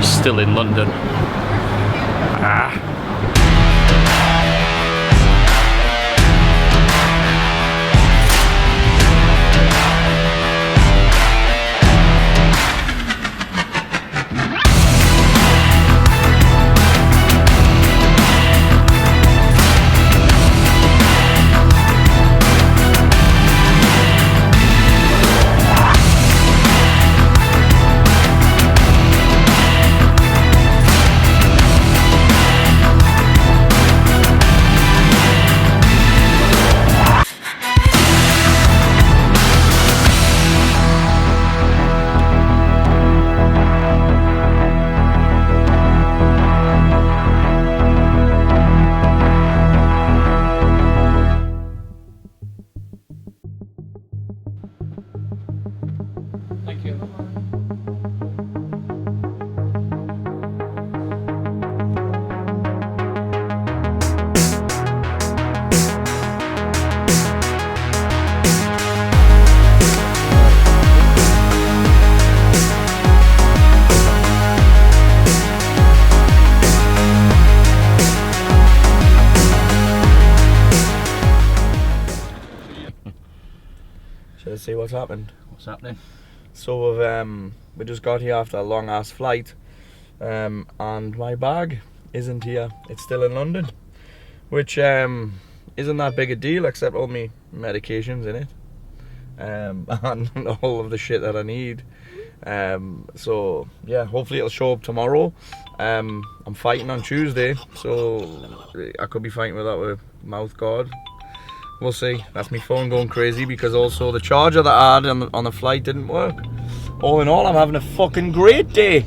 He's still in London. Thank you. Should I see what's happened? What's happening? So we just got here after a long ass flight, and my bag isn't here. It's still in London, which isn't that big a deal, except all my medications in it, and all of the shit that I need. So yeah, hopefully it'll show up tomorrow. I'm fighting on Tuesday, so I could be fighting with that with mouth guard. We'll see. That's my phone going crazy because also the charger that I had on the flight didn't work. All in all, I'm having a fucking great day.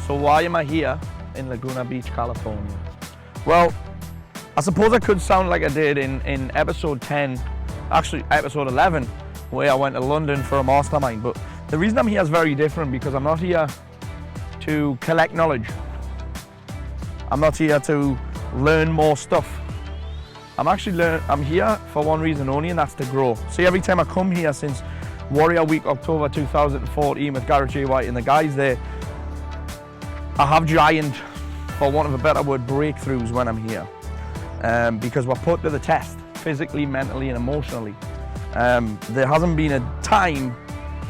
Why am I here in Laguna Beach, California? Well, I suppose I could sound like I did in episode 10, actually episode 11, where I went to London for a mastermind. But the reason I'm here is very different, because I'm not here to collect knowledge. I'm not here to learn more stuff. I'm here for one reason only, and that's to grow. See, every time I come here since Warrior Week, October 2014 with Garrett J. White and the guys there, I have giant, for want of a better word, breakthroughs when I'm here, because we're put to the test, physically, mentally and emotionally. There hasn't been a time,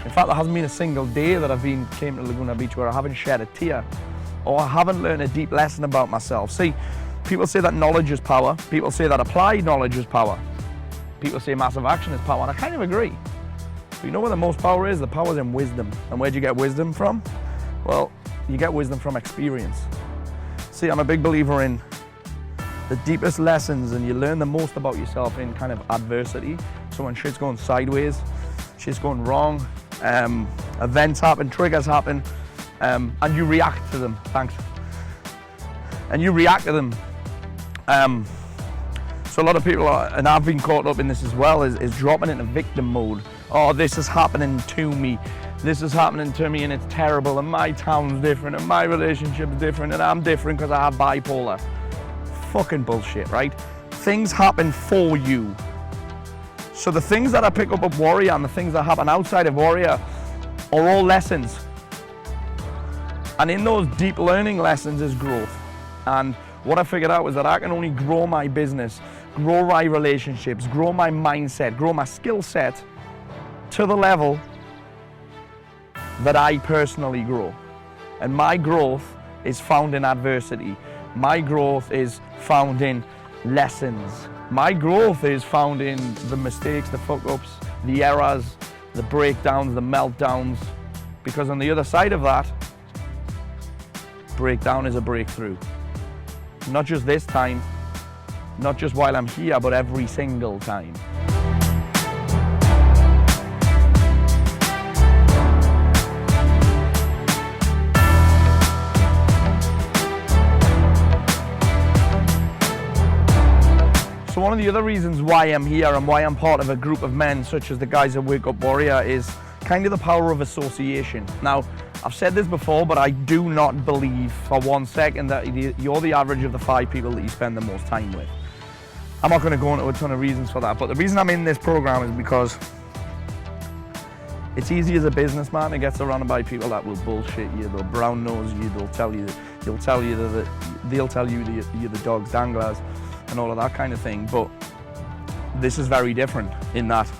in fact there hasn't been a single day that came to Laguna Beach where I haven't shed a tear, or I haven't learned a deep lesson about myself. See, people say that knowledge is power, people say that applied knowledge is power, people say massive action is power, and I kind of agree. But you know where the most power is? The power's in wisdom. And where'd you get wisdom from? Well, you get wisdom from experience. See, I'm a big believer in the deepest lessons, and you learn the most about yourself in kind of adversity. So when shit's going sideways, shit's going wrong, events happen, triggers happen, and you react to them. Thanks. And you react to them. So So a lot of people are, and I've been caught up in this as well, is dropping into victim mode. Oh, this is happening to me. This is happening to me and it's terrible, and my town's different and my relationship's different and I'm different because I have bipolar. Fucking bullshit, right? Things happen for you. So the things that I pick up at Warrior and the things that happen outside of Warrior are all lessons. And in those deep learning lessons is growth. And what I figured out was that I can only grow my business, grow my relationships, grow my mindset, grow my skill set to the level that I personally grow. And my growth is found in adversity. My growth is found in lessons. My growth is found in the mistakes, the fuck-ups, the errors, the breakdowns, the meltdowns. Because on the other side of that, breakdown is a breakthrough. Not just this time, not just while I'm here, but every single time. So one of the other reasons why I'm here and why I'm part of a group of men such as the guys at Wake Up Warrior is kind of the power of association. Now, I've said this before, but I do not believe for 1 second that you're the average of the 5 people that you spend the most time with. I'm not going to go into a ton of reasons for that, but the reason I'm in this program is because it's easy as a businessman to get surrounded by people that will bullshit you, they'll brown nose you, they'll tell you that you're the dog's danglers and all of that kind of thing. But this is very different in that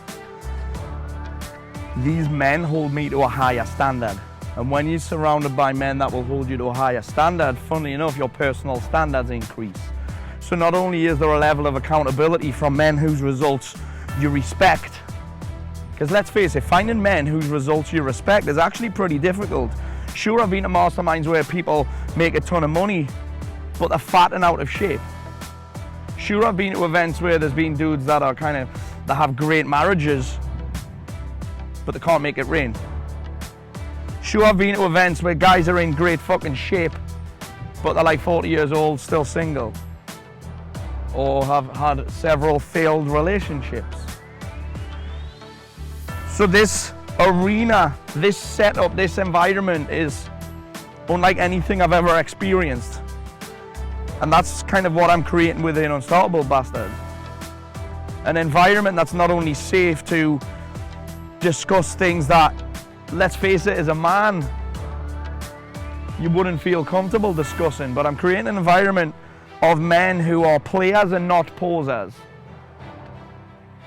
these men hold me to a higher standard. And when you're surrounded by men that will hold you to a higher standard, funnily enough, your personal standards increase. So not only is there a level of accountability from men whose results you respect, because let's face it, finding men whose results you respect is actually pretty difficult. Sure, I've been to masterminds where people make a ton of money, but they're fat and out of shape. Sure, I've been to events where there's been dudes that are that have great marriages, but they can't make it rain. Sure, I've been to events where guys are in great fucking shape, but they're like 40 years old, still single, or have had several failed relationships. So this arena, this setup, this environment is unlike anything I've ever experienced. And that's kind of what I'm creating within Unstoppable Bastards. An environment that's not only safe to discuss things that, let's face it, as a man, you wouldn't feel comfortable discussing, but I'm creating an environment of men who are players and not posers.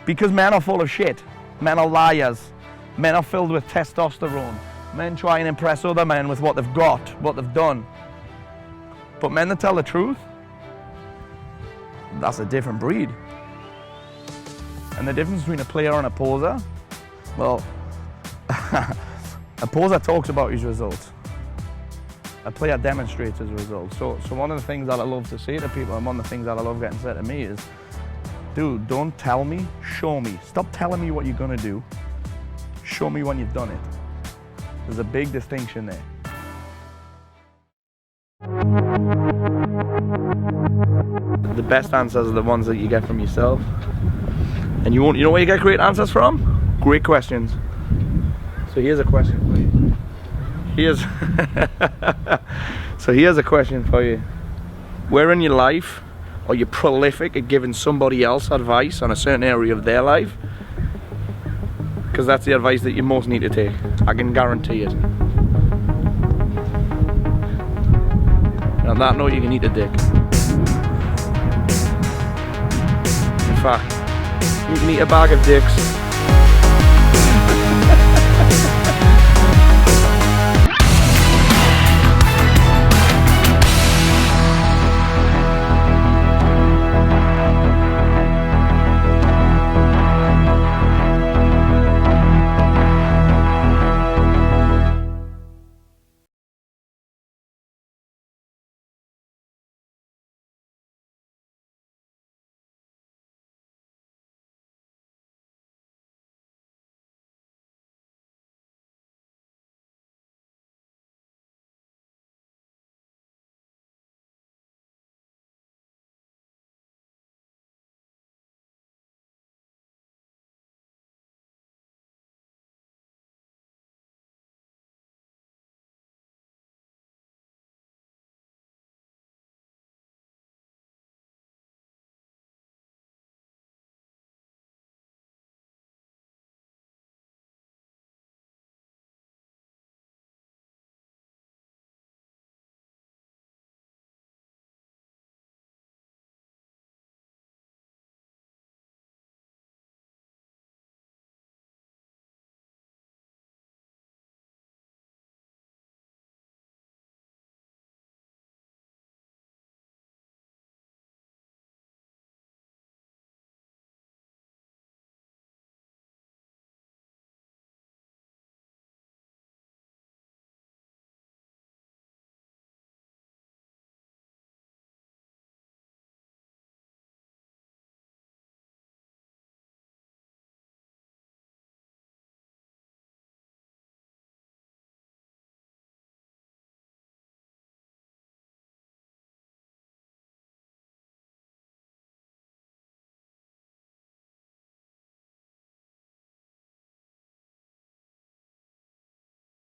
Because men are full of shit. Men are liars. Men are filled with testosterone. Men try and impress other men with what they've got, what they've done. But men that tell the truth, that's a different breed. And the difference between a player and a poser, well, a poser talks about his results. A player demonstrates his results. So one of the things that I love to say to people, and one of the things that I love getting said to me is, dude, don't tell me, show me. Stop telling me what you're gonna do. Show me when you've done it. There's a big distinction there. The best answers are the ones that you get from yourself. And you know where you get great answers from? Great questions. So here's a question for you. Here's a question for you. Where in your life are you prolific at giving somebody else advice on a certain area of their life? Because that's the advice that you most need to take. I can guarantee it. And on that note, you can eat a dick. In fact, you can eat a bag of dicks